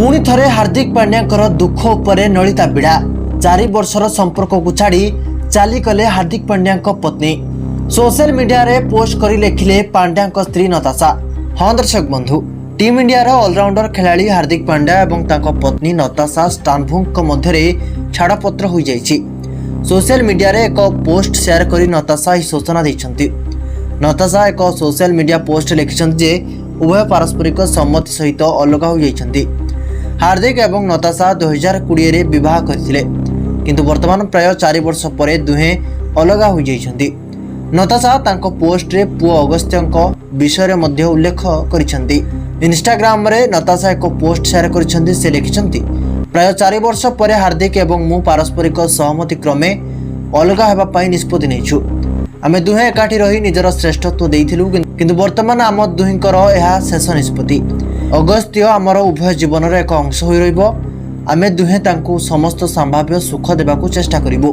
पुणी थरे हार्दिक पांड्या दुख उपरे नलिता बिड़ा 4 वर्षर संपर्क को छाड़ी चाली कले हार्दिक पांड्या पत्नी। सोशल मीडिया रे पोस्ट करी लेखिले पांड्या स्त्री नताशा। हाँ दर्शक बंधु, टीम इंडिया रो ऑलराउंडर खिलाड़ी हार्दिक पांड्या एवं तांको पत्नी नताशा स्टानभुक मध्य छाड़पत्र हो जाइछि। सोशल मीडिया रे एक पोस्ट शेयर करी नताशा ही सूचना दैछन्ति। नताशा एक सोशल मीडिया पोस्ट लिखिछन्ति जे उभय पारस्परिक सम्मति सहित अलग हो जाइछन्ति। हार्दिक एवं नताशा 2020 रे विवाह करथिले, किंतु वर्तमान प्राय 4 वर्ष परे दुहे अलग हो जाइछन्ति। नताशा तांको पोस्ट रे पुओ अगस्त्यंको विषय रे मध्य उल्लेख करिछन्ति। इंस्टाग्राम रे नताशा एक पोस्ट शेयर करिछन्ति। से लिखिछन्ति, प्राय 4 वर्ष परे हार्दिक एवं मु पारस्परिक सहमति क्रमे अलग हेबा पई निष्पत्ति नेछु। आमे दुहे एकाठी रही निजर श्रेष्ठत्व देइथिलु, किंतु वर्तमान आम दुहिंकर एहा शेष निष्पत्ति। अगस्त्य आमर उभय जीवन एक अंश होई रहिबो। आमे दुहे तांको समस्त संभाव्य सुख देबाकू चेष्टा करिबो।